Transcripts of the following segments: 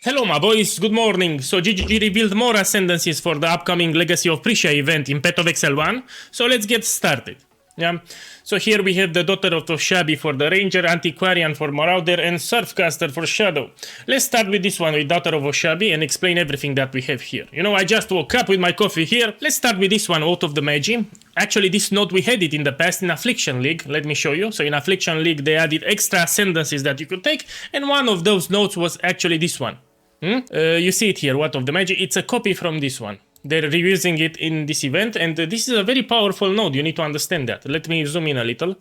Hello my boys, good morning. So GGG revealed more ascendancies for the upcoming Legacy of Phrecia event in PoE 1. So let's get started. Yeah. So here we have the Daughter of Oshabi for the Ranger, Antiquarian for Marauder, and Surfcaster for Shadow. Let's start with this one with Daughter of Oshabi and explain everything that we have here. You know, I just woke up with my coffee here. Let's start with this one out of the Magi. Actually, this node we had it in the past in Affliction League. Let me show you. So in Affliction League, they added extra ascendancies that you could take, and one of those nodes was actually this one. You see it here, what of the Magi. It's a copy from this one. They're reusing it in this event, and this is a very powerful node. You need to understand that. Let me zoom in a little.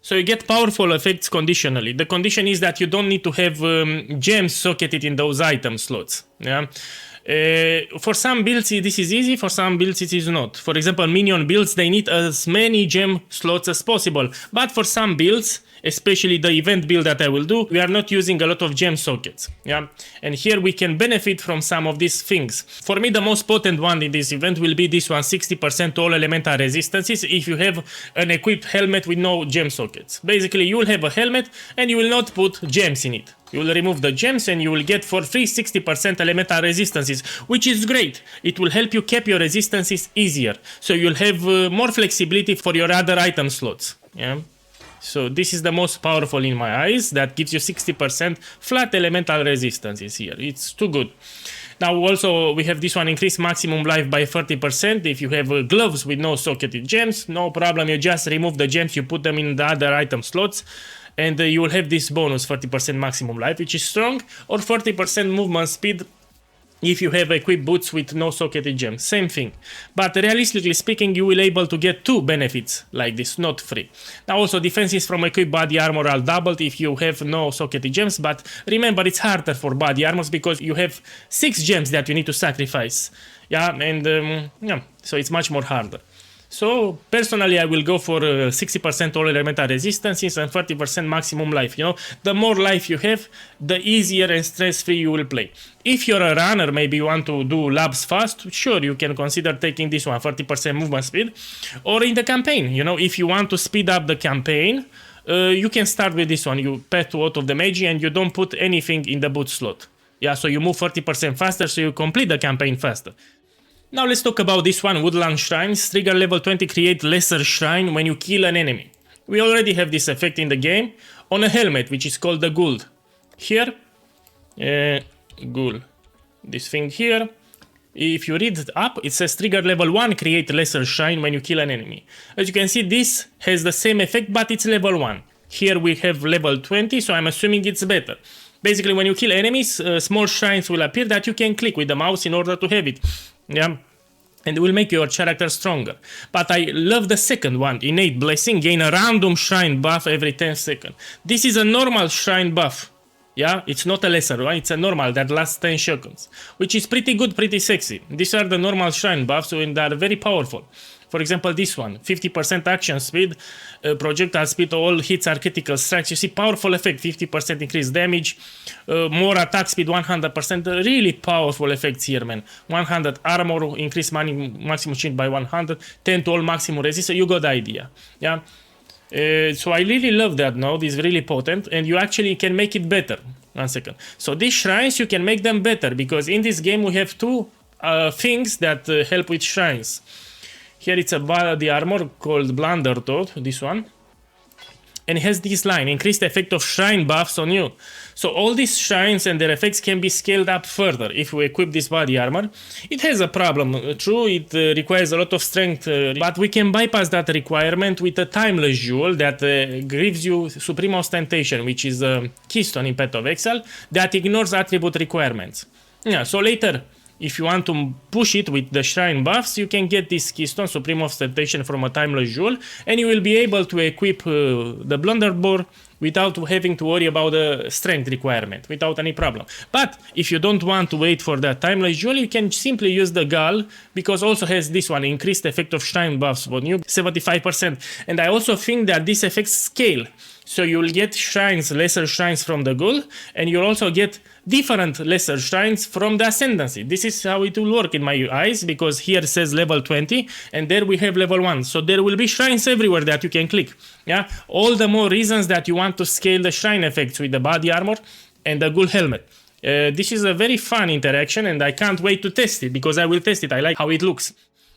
So you get powerful effects conditionally. The condition is that you don't need to have gems socketed in those item slots. Yeah. For some builds this is easy, for some builds it is not. For example, minion builds, they need as many gem slots as possible. But for some builds, especially the event build that I will do, we are not using a lot of gem sockets. Yeah, and here we can benefit from some of these things. For me, the most potent one in this event will be this one, 60% all elemental resistances if you have an equipped helmet with no gem sockets. Basically, you will have a helmet and you will not put gems in it. You will remove the gems and you will get for free 60% elemental resistances, which is great. It will help you cap your resistances easier. So you'll have more flexibility for your other item slots. Yeah. So this is the most powerful in my eyes. That gives you 60% flat elemental resistances here. It's too good. Now also we have this one, increase maximum life by 30%. If you have gloves with no socketed gems, no problem. You just remove the gems, you put them in the other item slots, and you will have this bonus 40% maximum life, which is strong, or 40% movement speed if you have equipped boots with no socketed gems. Same thing. But realistically speaking, you will be able to get 2 benefits like this, not 3. Now also defenses from equipped body armor are doubled if you have no socketed gems, but remember it's harder for body armors because you have 6 gems that you need to sacrifice. Yeah, and yeah, so it's much more harder. So personally, I will go for 60% all elemental resistances and 30% maximum life. You know, the more life you have, the easier and stress-free you will play. If you're a runner, maybe you want to do labs fast, sure, you can consider taking this one, 30% movement speed. Or in the campaign, you know, if you want to speed up the campaign, you can start with this one. You path to out of the Magi and you don't put anything in the boot slot. Yeah, so you move 30% faster, so you complete the campaign faster. Now let's talk about this one, Woodland Shrines. Trigger level 20, create lesser shrine when you kill an enemy. We already have this effect in the game on a helmet, which is called the Ghoul. Here, Ghoul. This thing here, if you read it up, it says trigger level 1, create lesser shrine when you kill an enemy. As you can see, this has the same effect, but it's level 1. Here we have level 20, so I'm assuming it's better. Basically, when you kill enemies, small shrines will appear that you can click with the mouse in order to have it. Yeah, and it will make your character stronger. But I love the second one, Innate Blessing, gain a random shrine buff every 10 seconds. This is a normal shrine buff. Yeah, it's not a lesser one, it's a normal that lasts 10 seconds, which is pretty good, pretty sexy. These are the normal shrine buffs and they are very powerful. For example, this one, 50% action speed, projectile speed, all hits are critical strikes. You see, powerful effect, 50% increased damage, more attack speed, 100%. Really powerful effects here, man. 100 armor, increase maximum shield by 100, 10 to all maximum resistance. You got the idea. Yeah. So I really love that node. It's really potent, and you actually can make it better. 1 second. So these shrines, you can make them better because in this game we have 2 things that help with shrines. Here it's a body armor called Blunder Toad, this one. And it has this line, increased effect of shrine buffs on you. So all these shrines and their effects can be scaled up further if we equip this body armor. It has a problem, true, it requires a lot of strength, but we can bypass that requirement with a timeless jewel that gives you Supreme Ostentation, which is a keystone in PoE that ignores attribute requirements. Yeah, so later, if you want to push it with the shrine buffs, you can get this keystone, Supreme Ostentation, from a timeless jewel, and you will be able to equip the Blunderboard without having to worry about the strength requirement, without any problem. But if you don't want to wait for that timeless jewel, you can simply use the Gull, because also has this one, increased effect of shrine buffs on you, 75%. And I also think that these effects scale. So you'll get shrines, lesser shrines from the Ghoul, and you'll also get different lesser shrines from the Ascendancy. This is how it will work in my eyes, because here it says level 20, and there we have level 1. So there will be shrines everywhere that you can click. Yeah, all the more reasons that you want to scale the shrine effects with the body armor and the Ghoul helmet. This is a very fun interaction and I can't wait to test it because I will test it. I like how it looks.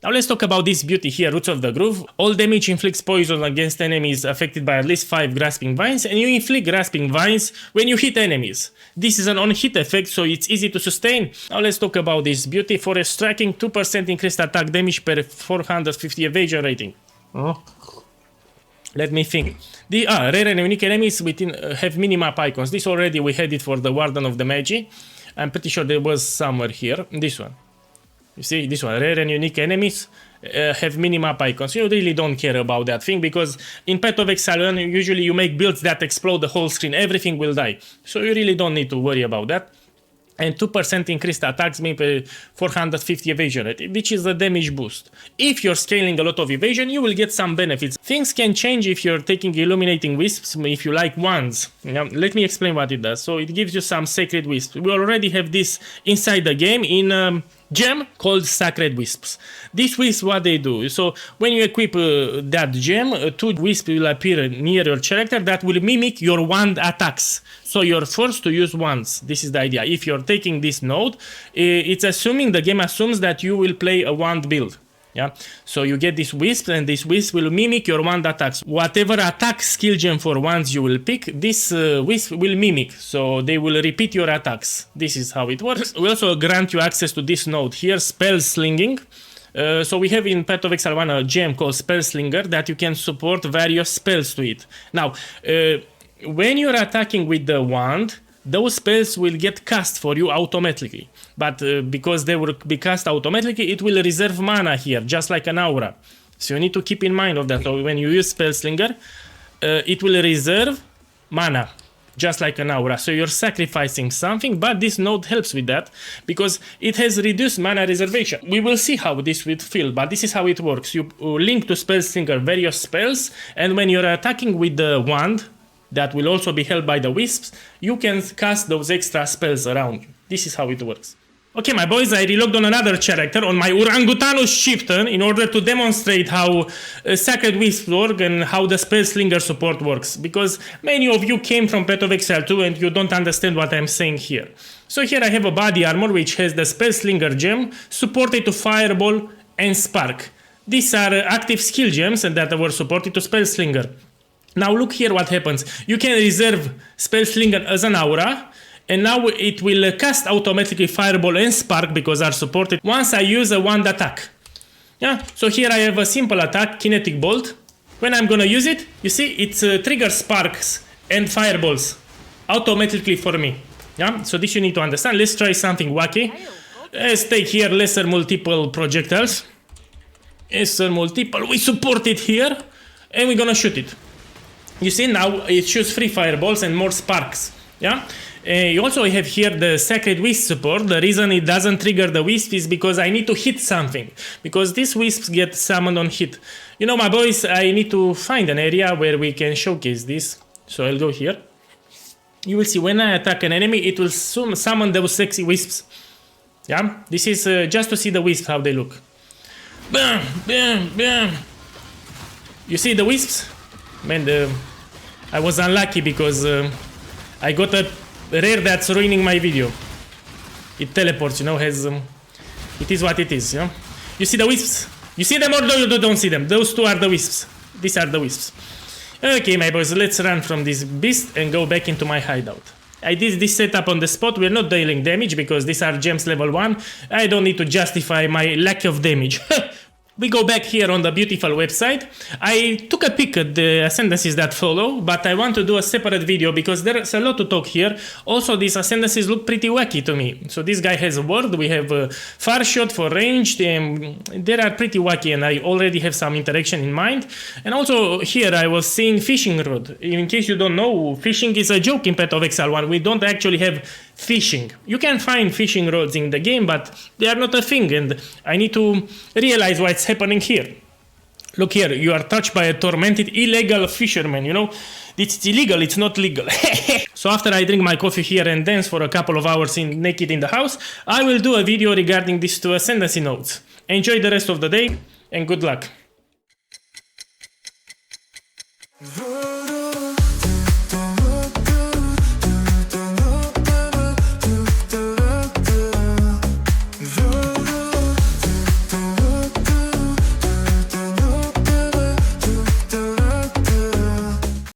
Now let's talk about this beauty here, Roots of the Groove. All damage inflicts poison against enemies affected by at least 5 Grasping Vines, and you inflict Grasping Vines when you hit enemies. This is an on-hit effect, so it's easy to sustain. Now let's talk about this beauty. Forest Striking, 2% increased attack damage per 450 evasion rating. Let me think. The rare and unique enemies within have minimap icons. This already we had it for the Warden of the Magi. I'm pretty sure there was somewhere here. This one. You see, this one, rare and unique enemies have minimap icons. You really don't care about that thing because in Path of Exile, usually you make builds that explode the whole screen. Everything will die. So you really don't need to worry about that. And 2% increased attacks mean 450 evasion rate, which is a damage boost. If you're scaling a lot of evasion, you will get some benefits. Things can change if you're taking Illuminating Wisps, if you like wands. Let me explain what it does. So it gives you some Sacred Wisps. We already have this inside the game in gem called Sacred Wisps. These wisps, what they do, so when you equip that gem, 2 wisps will appear near your character that will mimic your wand attacks. So you're forced to use wands. This is the idea. If you're taking this node, it's assuming, the game assumes that you will play a wand build. Yeah, so you get this wisp, and this wisp will mimic your wand attacks. Whatever attack skill gem for wands you will pick, this wisp will mimic. So they will repeat your attacks. This is how it works. We also grant you access to this node here, Spell Slinging. So we have in Path of Exile 1 a gem called Spell Slinger that you can support various spells to it. Now, when you're attacking with the wand, those spells will get cast for you automatically. But because they will be cast automatically, it will reserve mana here, just like an aura. So you need to keep in mind of that. So when you use Spellslinger, it will reserve mana, just like an aura. So you're sacrificing something, but this node helps with that because it has reduced mana reservation. We will see how this will feel, but this is how it works. You link to Spellslinger various spells, and when you're attacking with the wand, that will also be held by the wisps, you can cast those extra spells around you. This is how it works. Okay, my boys, I relogged on another character, on my Orangutanus chieftain, in order to demonstrate how Sacred Wisps work and how the Spellslinger support works, because many of you came from Path of Exile 2 and you don't understand what I'm saying here. So here I have a body armor which has the Spellslinger gem supported to Fireball and Spark. These are active skill gems and that were supported to Spellslinger. Now look here what happens. You can reserve Spellslinger as an aura, and now it will cast automatically Fireball and Spark because are supported once I use a wand attack. Yeah, so here I have a simple attack, Kinetic Bolt. When I'm gonna use it, you see, it triggers Sparks and Fireballs automatically for me. Yeah, so this you need to understand. Let's try something wacky. Let's take here Lesser Multiple Projectiles. Lesser Multiple, we support it here, and we're gonna shoot it. You see, now it shoots 3 fireballs and more sparks. Yeah. You also have here the Sacred Wisp support. The reason it doesn't trigger the wisp is because I need to hit something. Because these wisps get summoned on hit. You know, my boys, I need to find an area where we can showcase this. So I'll go here. You will see when I attack an enemy, it will summon those sexy wisps. Yeah. This is just to see the wisps, how they look. Bam, bam, bam. You see the wisps? Man, I was unlucky because I got a rare that's ruining my video. It teleports, you know, has... it is what it is, you know? You see the wisps? You see them or don't see them? Those two are the wisps. These are the wisps. Okay, my boys, let's run from this beast and go back into my hideout. I did this setup on the spot. We're not dealing damage because these are gems level 1. I don't need to justify my lack of damage. We go back here on the beautiful website. I took a peek at the ascendancies that follow, but I want to do a separate video because there's a lot to talk here. Also, these ascendancies look pretty wacky to me. So this guy has a word, we have a far shot for ranged, they are pretty wacky and I already have some interaction in mind. And also here I was seeing fishing rod. In case you don't know, fishing is a joke in Path of Exile 1. We don't actually have fishing. You can find fishing rods in the game, but they are not a thing, and I need to realize what's happening here. Look here, you are touched by a tormented illegal fisherman, you know? It's illegal, it's not legal. So after I drink my coffee here and dance for a couple of hours naked in the house, I will do a video regarding these 2 ascendancy nodes. Enjoy the rest of the day, and good luck.